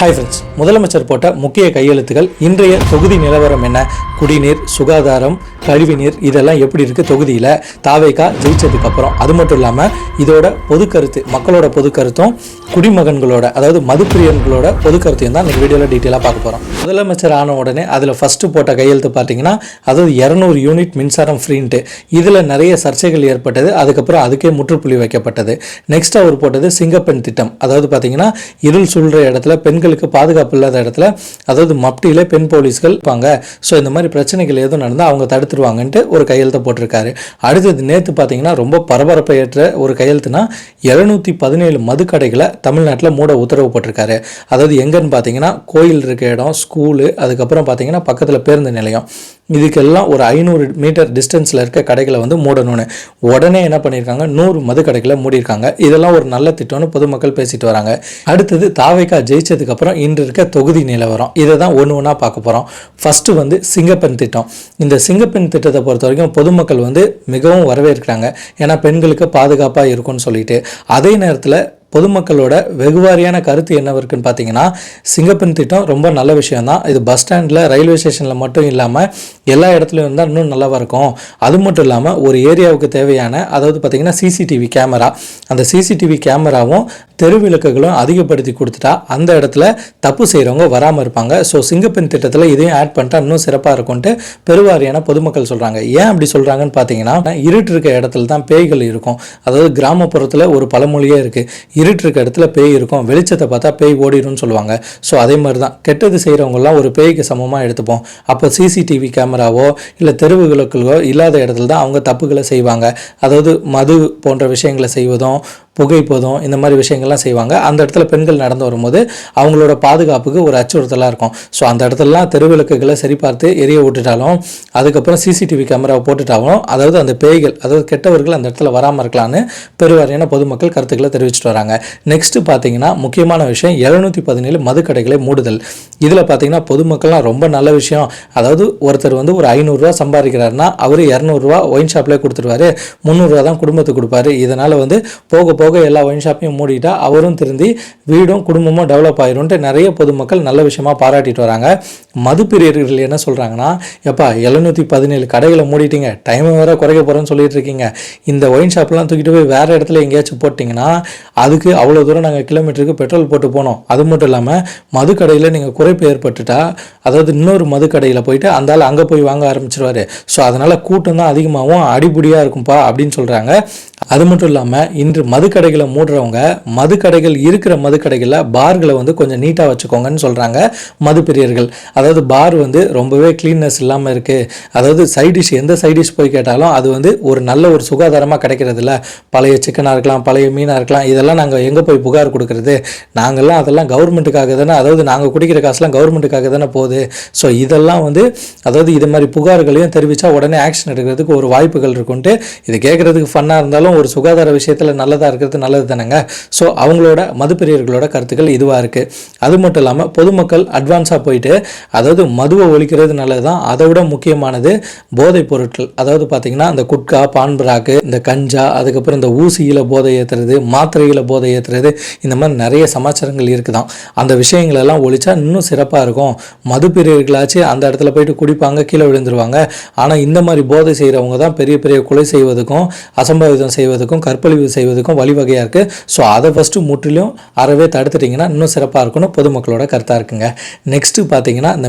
Hi friends, முதலமைச்சர் போட்ட முக்கிய கையெழுத்துகள். இன்றைய தொகுதி நிலவரம் என்ன? குடிநீர், சுகாதாரம், கழிவுநீர் இதெல்லாம் எப்படி இருக்குது தொகுதியில் தாவேகா ஜெயிச்சதுக்கு அப்புறம்? அது மட்டும் இல்லாமல் இதோட பொது கருத்து, மக்களோட பொது கருத்தும் குடிமகன்களோட அதாவது மதுப்பிரியன்களோட பொது கருத்தையும் தான் இந்த வீடியோவில் டீட்டெயிலாக பார்க்க போகிறோம். முதலமைச்சர் ஆன உடனே அதில் ஃபஸ்ட்டு போட்ட கையெழுத்து பார்த்தீங்கன்னா அதாவது 200 யூனிட் மின்சாரம் ஃப்ரீன்ட்டு. இதில் நிறைய சர்ச்சைகள் ஏற்பட்டது. அதுக்கப்புறம் அதுக்கே முற்றுப்புள்ளி வைக்கப்பட்டது. நெக்ஸ்ட் அவர் போட்டது சிங்கப்பெண் திட்டம். அதாவது பார்த்தீங்கன்னா இருள் சூழ்கிற இடத்துல பெண்களுக்கு பாதுகாப்பு இல்லாத இடத்துல அதாவது மப்டியில் பெண் போலீஸ்கள் இருப்பாங்க. ஸோ இந்த மாதிரி பிரச்சனைகள் எதுவும் நடந்தால் அவங்க தடுத்துருவாங்கன்ட்டு ஒரு கையெழுத்தை போட்டிருக்காரு. அடுத்தது நேற்று பார்த்தீங்கன்னா ரொம்ப பரபரப்பை ஏற்ற ஒரு கையெழுத்துனா 217 மதுக்கடைகளை தமிழ்நாட்டில் மூட உத்தரவு போட்டிருக்காரு. அதாவது எங்கன்னு பார்த்தீங்கன்னா கோயில் இருக்க இடம், ஸ்கூலு, அதுக்கப்புறம் பார்த்தீங்கன்னா பக்கத்தில் பேருந்து நிலையம், இதுக்கெல்லாம் ஒரு 500 மீட்டர் டிஸ்டன்ஸில் இருக்க கடைகளை வந்து மூடணும்னு உடனே என்ன பண்ணியிருக்காங்க, 100 மது கடைகளை மூடியிருக்காங்க. இதெல்லாம் ஒரு நல்ல திட்டம்னு பொதுமக்கள் பேசிட்டு வராங்க. அடுத்தது தாவேகா ஜெயிச்சதுக்கப்புறம் இன்று இருக்க தொகுதி நிலவரம், இதை தான் ஒன்று ஒன்றா பார்க்க போகிறோம். ஃபஸ்ட்டு வந்து சிங்கப்பெண் திட்டம். இந்த சிங்கப்பெண் திட்டத்தை பொறுத்த வரைக்கும் பொதுமக்கள் வந்து மிகவும் வரவேற்கிறாங்க. ஏன்னா பெண்களுக்கு பாதுகாப்பாக இருக்கும்னு சொல்லிட்டு. அதே நேரத்தில் பொதுமக்களோட வெகுவாரியான கருத்து என்ன இருக்குன்னு பார்த்தீங்கன்னா, சிங்கப்பெண் திட்டம் ரொம்ப நல்ல விஷயம் தான். இது பஸ் ஸ்டாண்டில், ரயில்வே ஸ்டேஷனில் மட்டும் இல்லாமல் எல்லா இடத்துலையும் இருந்தால் இன்னும் நல்லாவாக இருக்கும். அது மட்டும் இல்லாமல் ஒரு ஏரியாவுக்கு தேவையான அதாவது பார்த்திங்கன்னா சிசிடிவி கேமரா, அந்த சிசிடிவி கேமராவும் தெருவிளக்குகளும் அதிகப்படுத்தி கொடுத்துட்டா அந்த இடத்துல தப்பு செய்கிறவங்க வராமல் இருப்பாங்க. ஸோ சிங்கப்பெண் திட்டத்தில் இதையும் ஆட் பண்ணிட்டா இன்னும் சிறப்பாக இருக்கும்ட்டு பெருவாரியான பொதுமக்கள் சொல்கிறாங்க. ஏன் அப்படி சொல்கிறாங்கன்னு பார்த்தீங்கன்னா, இருட்டு இருக்க இடத்துல தான் பேய்கள் இருக்கும். அதாவது கிராமப்புறத்தில் ஒரு பழமொழியே இருக்குது, இருட்டு இருக்க இடத்துல பேய் இருக்கும், வெளிச்சத்தை பார்த்தா பேய் ஓடிடும்னு சொல்லுவாங்க. ஸோ அதே மாதிரி தான் கெட்டது செய்கிறவங்கலாம் ஒரு பேய்க்கு சமமாக எடுத்துப்போம். அப்போ சிசிடிவி கேமராவோ இல்லை தெருவுகளுக்கோ இல்லாத இடத்துல தான் அவங்க தப்புகளை செய்வாங்க. அதாவது மது போன்ற விஷயங்களை செய்வதும், புகைப்பதும், இந்த மாதிரி விஷயங்கள்லாம் செய்வாங்க. அந்த இடத்துல பெண்கள் நடந்து வரும்போது அவங்களோட பாதுகாப்புக்கு ஒரு அச்சுறுத்தலாக இருக்கும். ஸோ அந்த இடத்துலலாம் தெருவிளக்குகளை சரி பார்த்து எரிய விட்டுட்டாலும், அதுக்கப்புறம் சிசிடிவி கேமராவை போட்டுட்டாலும், அதாவது அந்த பேய்கள் அதாவது கெட்டவர்கள் அந்த இடத்துல வராமல் இருக்கலான்னு பெருவாரியான பொதுமக்கள் கருத்துக்களை தெரிவிச்சுட்டு வராங்க. நெக்ஸ்ட் பார்த்தீங்கன்னா முக்கியமான விஷயம் 717 மதுக்கடைகளை மூடுதல். இதில் பார்த்தீங்கன்னா பொதுமக்கள்லாம் ரொம்ப நல்ல விஷயம். அதாவது ஒருத்தர் வந்து ஒரு 500 ரூபா சம்பாதிக்கிறாருன்னா அவர் 200 ரூபா ஒயின் ஷாப்லேயே கொடுத்துருவாரு, 300 ரூபா தான் குடும்பத்துக்கு கொடுப்பாரு. இதனால் வந்து போக போக எல்லா ஒயின் ஷாப்பையும் மூடிட்டா அவரும் திருந்தி வீடும் குடும்பமும் டெவலப் ஆயிரும்ட்டு நிறைய பொதுமக்கள் நல்ல விஷயமா பாராட்டிட்டு வராங்க. மதுப்பிரியர்கள் என்ன சொல்கிறாங்கன்னா, எப்பா 717 கடைகளை மூடிட்டீங்க, டைமை வேறு குறைக்க போகிறோன்னு சொல்லிட்டு இருக்கீங்க, இந்த ஒயின் ஷாப்லாம் தூக்கிட்டு போய் வேறு இடத்துல எங்கேயாச்சும் போட்டிங்கன்னா அதுக்கு அவ்வளோ தூரம் நாங்கள் கிலோமீட்டருக்கு பெட்ரோல் போட்டு போனோம். அது மட்டும் இல்லாமல் மது கடையில் நீங்கள் குறைப்பு ஏற்பட்டுட்டா அதாவது இன்னொரு மது கடையில் போயிட்டு அந்த ஆள் அங்கே போய் வாங்க ஆரம்பிச்சிருவாரு. ஸோ அதனால் கூட்டம் தான் அதிகமாகவும் அடிபுடியாக இருக்கும்பா அப்படின்னு சொல்கிறாங்க. அது மட்டும் இல்லாமல் இன்று மதுக்கடைகளை மூடுறவங்க மதுக்கடைகள் இருக்கிற மதுக்கடைகளில் பார்களை வந்து கொஞ்சம் நீட்டாக வச்சுக்கோங்கன்னு சொல்கிறாங்க மதுப்பிரியர்கள். அதாவது பார் வந்து ரொம்பவே க்ளீன்னஸ் இல்லாமல் இருக்குது. அதாவது சைடிஷ் எந்த சைடிஷ் போய் கேட்டாலும் அது வந்து ஒரு நல்ல ஒரு சுகாதாரமாக கிடைக்கிறது இல்லை. பழைய சிக்கனாக இருக்கலாம், பழைய மீனாக இருக்கலாம், இதெல்லாம் நாங்கள் எங்கே போய் புகார் கொடுக்குறது? நாங்கள்லாம் அதெல்லாம் கவர்மெண்ட்டுக்காக தானே, அதாவது நாங்கள் குடிக்கிற காசுலாம் கவர்மெண்ட்டுக்காக தானே போகுது. ஸோ இதெல்லாம் வந்து அதாவது இது மாதிரி புகார்களையும் தெரிவித்தா உடனே ஆக்ஷன் எடுக்கிறதுக்கு ஒரு வாய்ப்புகள் இருக்குன்ட்டு, இது கேட்குறதுக்கு ஃபன்னாக இருந்தாலும் ஒரு சுகாதார விஷயத்தில் நல்லதாக இருக்கிறது நல்லது தானேங்க. ஸோ அவங்களோட மதுப்பிரியர்களோட கருத்துக்கள் இதுவாக இருக்குது. அது மட்டும் இல்லாமல் பொதுமக்கள் அட்வான்ஸாக போயிட்டு அதாவது மதுவை ஒழிக்கிறது நல்லது தான். அதை விட முக்கியமானது போதைப் பொருட்கள். அதாவது பார்த்திங்கன்னா இந்த குட்கா, பான்பராக்கு, இந்த கஞ்சா, அதுக்கப்புறம் இந்த ஊசியில் போதை ஏற்றுறது, மாத்திரையில் போதை ஏற்றுறது, இந்த மாதிரி நிறைய சமாச்சாரங்கள் இருக்குதான். அந்த விஷயங்களெல்லாம் ஒழிச்சா இன்னும் சிறப்பாக இருக்கும். மதுப்பிரியர்களாச்சு அந்த இடத்துல போயிட்டு குடிப்பாங்க, கீழே விழுந்துருவாங்க. ஆனால் இந்த மாதிரி போதை செய்கிறவங்க தான் பெரிய பெரிய கொலை செய்வதுக்கும், அசம்பாவிதம் செய்வதுக்கும், கற்பழிவு செய்வதுக்கும் வழிவகையாக இருக்குது. ஸோ அதை ஃபஸ்ட்டு முற்றிலும் அறவே தடுத்துட்டிங்கன்னா இன்னும் சிறப்பாக இருக்கும்னு பொதுமக்களோட கருத்தாக இருக்குங்க. நெக்ஸ்ட்டு பார்த்தீங்கன்னா இந்த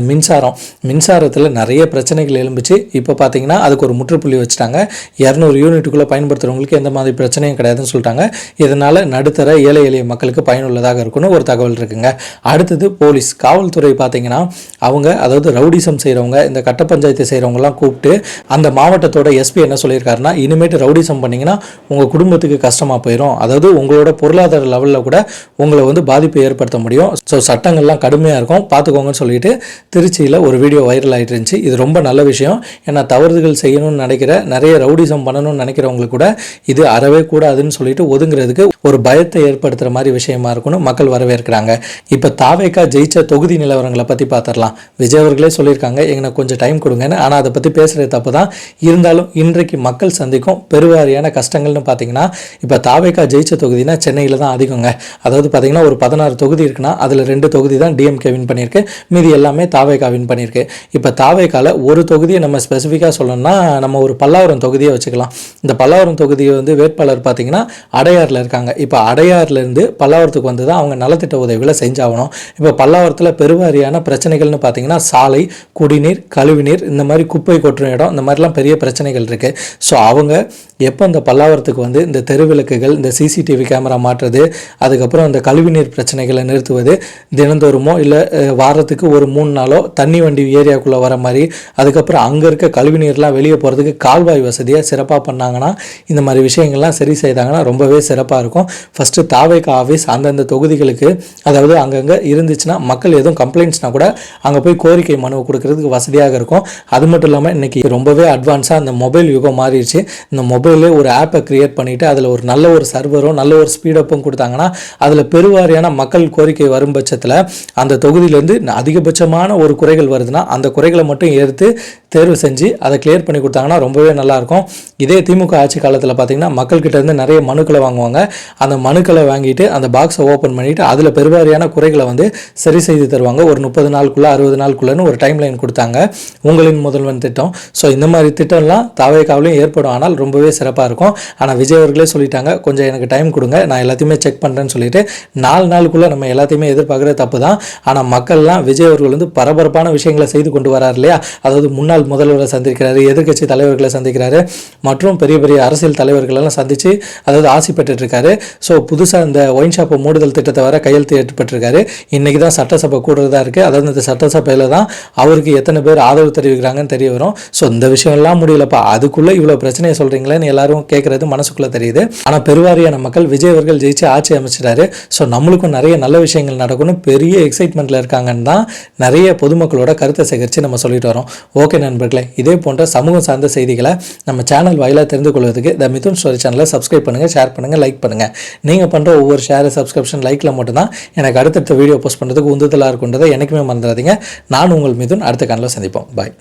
மின்சாரத்தில் நிறைய பிரச்சனைகள் எழும்பிச்சு. இப்போ பார்த்தீங்கன்னா அதுக்கு ஒரு முற்றுப்புள்ளி வச்சுட்டாங்க. 200 யூனிட்டுக்குள்ளே பயன்படுத்துகிறவங்களுக்கு எந்த மாதிரி பிரச்சனையும் கிடையாதுன்னு சொல்லிட்டாங்க. இதனால் நடுத்தர ஏழை எளிய மக்களுக்கு பயனுள்ளதாக இருக்குன்னு ஒரு தகவல் இருக்குங்க. அடுத்தது போலீஸ், காவல்துறை பார்த்தீங்கன்னா அவங்க அதாவது ரவுடிசம் செய்கிறவங்க, இந்த கட்ட பஞ்சாயத்து செய்கிறவங்கலாம் கூப்பிட்டு அந்த மாவட்டத்தோட எஸ்பி என்ன சொல்லியிருக்காருன்னா, இனிமேட்டு ரவுடிசம் பண்ணிங்கன்னா உங்கள் குடும்பத்துக்கு கஷ்டமாக போயிடும், அதாவது உங்களோட பொருளாதார லெவலில் கூட உங்களை வந்து பாதிப்பை ஏற்படுத்த முடியும். ஸோ சட்டங்கள்லாம் கடுமையாக இருக்கும், பார்த்துக்கோங்கன்னு சொல்லிட்டு திருச்சியில் ஒரு வீடியோ வைரல் ஆகிட்டு இருந்துச்சு. இது ரொம்ப நல்ல விஷயம். ஏன்னா தவறுகள் செய்யணும்னு நினைக்கிற, நிறைய ரவுடிசம் பண்ணணும்னு நினைக்கிறவங்களுக்கு கூட இது அறவே கூடாதுன்னு சொல்லிட்டு ஒதுங்குறதுக்கு ஒரு பயத்தை ஏற்படுத்துகிற மாதிரி விஷயமா இருக்குன்னு மக்கள் வரவேற்கிறாங்க. இப்போ தாவேகா ஜெயிச்ச தொகுதி நிலவரங்களை பற்றி பார்த்துடலாம். விஜய் அவர்களே சொல்லியிருக்காங்க எனக்கு கொஞ்சம் டைம் கொடுங்கன்னு. ஆனால் அதை பற்றி பேசுகிறது தப்பு தான். இருந்தாலும் இன்றைக்கு மக்கள் சந்திக்கும் பெருவாரியான கஷ்டங்கள் பிரச்சனைகள்னு பார்த்தீங்கன்னா, இப்போ தாவேகா ஜெயிச்ச தொகுதினா சென்னையில் தான் அதிகங்க. அதாவது பார்த்தீங்கன்னா ஒரு 16 தொகுதி இருக்குன்னா அதில் 2 தொகுதி தான் டிஎம்கே வின் பண்ணியிருக்கு, மீதி எல்லாமே தாவேகா வின் பண்ணியிருக்கு. இப்போ தாவேகாவில் ஒரு தொகுதியை நம்ம ஸ்பெசிஃபிக்காக சொல்லணும்னா நம்ம ஒரு பல்லாவரம் தொகுதியை வச்சுக்கலாம். இந்த பல்லாவரம் தொகுதியை வந்து வேட்பாளர் பார்த்தீங்கன்னா அடையாறில் இருக்காங்க. இப்போ அடையாறுலேருந்து பல்லாவரத்துக்கு வந்து தான் அவங்க நலத்திட்ட உதவிகளை செஞ்சாகணும். இப்போ பல்லாவரத்தில் பெருவாரியான பிரச்சனைகள்னு பார்த்தீங்கன்னா சாலை, குடிநீர், கழிவுநீர், இந்த மாதிரி குப்பை கொட்டுற இடம், இந்த மாதிரிலாம் பெரிய பிரச்சனைகள் இருக்குது. ஸோ அவங்க எப்போ இந்த பல்லாவரத்துக்கு வந்து இந்த தெருவிளக்குகள், இந்த சிசிடிவி கேமரா மாற்றுறது, அதுக்கப்புறம் இந்த கழிவுநீர் பிரச்சனைகளை நிறுத்துவது, தினந்தோறுமோ இல்லை வாரத்துக்கு ஒரு 3 நாளோ தண்ணி வண்டி ஏரியாவுக்குள்ளே வர மாதிரி, அதுக்கப்புறம் அங்கே இருக்க கழிவுநீர்லாம் வெளியே போகிறதுக்கு கால்வாய் வசதியாக சிறப்பாக பண்ணாங்கன்னா, இந்த மாதிரி விஷயங்கள்லாம் சரி செய்தாங்கன்னா ரொம்பவே சிறப்பாக இருக்கும். ஃபஸ்ட்டு தாவேகா ஆஃபீஸ் அந்தந்த தொகுதிகளுக்கு, அதாவது அங்கங்கே இருந்துச்சுன்னா மக்கள் எதுவும் கம்ப்ளைண்ட்ஸ்னால் கூட அங்கே போய் கோரிக்கை மனு கொடுக்கறதுக்கு வசதியாக இருக்கும். அது மட்டும் இல்லாமல் இன்றைக்கி ரொம்பவே அட்வான்ஸாக அந்த மொபைல் யுகம் மாறிடுச்சு. இந்த மொபைலே ஒரு ஆப்பை க்ரியேட் பண்ணிவிட்டு அதில் ஒரு நல்ல ஒரு சர்வரும் நல்ல ஒரு ஸ்பீடப்பும் கொடுத்தாங்கன்னா அதில் பெருவாரியான மக்கள் கோரிக்கை வரும் பட்சத்தில் அந்த தொகுதியிலேருந்து அதிகபட்சமான ஒரு குறைகள் வருதுன்னா அந்த குறைகளை மட்டும் எடுத்து தேர்வு செஞ்சு அதை கிளியர் பண்ணி கொடுத்தாங்கன்னா ரொம்பவே நல்லாயிருக்கும். இதே திமுக ஆட்சி காலத்தில் பார்த்திங்கன்னா மக்கள்கிட்ட இருந்து நிறைய மனுக்களை வாங்குவாங்க. அந்த மனுக்களை வாங்கிட்டு அந்த பாக்ஸை ஓப்பன் பண்ணிவிட்டு அதில் பெருவாரியான குறைகளை வந்து சரி செய்து தருவாங்க. ஒரு 30 நாளுக்குள்ளே 60 நாளுக்குள்ளேன்னு ஒரு டைம் லைன் கொடுத்தாங்க, உங்களின் முதல்வன் திட்டம். ஸோ இந்த மாதிரி திட்டம்லாம் தாவேகாவிலையும் ஏற்படும், ஆனால் ரொம்பவே சிறப்பாக இருக்கும். ஆனால் விஜய் அவர்களே சொல்லிட்டாங்க, கொஞ்சம் எனக்கு டைம் கொடுங்க, நான் எல்லாத்தையுமே செக் பண்ணுறேன்னு சொல்லிட்டு 4 நாளுக்குள்ளே நம்ம எல்லாத்தையுமே எதிர்பார்க்குறது தப்பு தான். ஆனால் மக்கள்லாம் விஜய் அவர்கள் வந்து பரபரப்பான விஷயங்களை செய்து கொண்டு வரார் இல்லையா? அதாவது முன்னாள் முதல்வரை சந்திக்கிறாரு, எதிர்க்கட்சி தலைவர்களை சந்திக்கிறாரு, மற்றும் பெரிய பெரிய அரசியல் தலைவர்களெல்லாம் சந்தித்து அதாவது ஆசி பெற்றுருக்காரு. ஸோ புதுசாக இந்த ஒயின் ஷாப்பை மூடுதல் திட்டத்தை வர கையெழுத்து ஏற்பட்டிருக்காரு. இன்றைக்கி தான் சட்டசபை கூடுறதா இருக்குது. அதாவது இந்த சட்டசபையில் தான் அவருக்கு எத்தனை பேர் ஆதரவு தெரிவிக்கிறாங்கன்னு தெரிய வரும். ஸோ இந்த விஷயம்லாம் முடியலப்பா, அதுக்குள்ளே இவ்வளோ பிரச்சனையை சொல்கிறீங்களேன்னு எல்லாரும் கேட்குறது மனசுக்குள்ளே தெரியுது. ஆனால் பெருவாரியான மக்கள் விஜய் அவர்கள் ஜெயிச்சு ஆட்சி அமைச்சிட்டாரு, ஸோ நம்மளுக்கும் நிறைய நல்ல விஷயங்கள் நடக்கணும், பெரிய எக்ஸைட்மெண்ட்டில் இருக்காங்கன்னு தான் நிறைய பொதுமக்களோட கருத்தை சேகரித்து நம்ம சொல்லிட்டு வரோம். ஓகே நண்பர்களே, இதே போன்ற சமூகம் சார்ந்த செய்திகளை நம்ம சேனல் வாயிலாக தெரிந்து கொள்வதற்கு த மிதுன் ஸ்டோரி சேனலை சப்ஸ்கிரைப் பண்ணுங்கள், ஷேர் பண்ணுங்கள், லைக் பண்ணுங்கள். நீங்கள் பண்ணுற ஒவ்வொரு ஷேர், சப்ஸ்கிரிப்ஷன், லைக்கில் மட்டும்தான் எனக்கு அடுத்தடுத்த வீடியோ போஸ்ட் பண்ணுறதுக்கு உந்துதலாக இருக்குன்றதை எனக்குமே மறந்துடாதீங்க. நான் உங்கள் மிதுன், அடுத்த காணொளியில் சந்திப்போம். பாய்.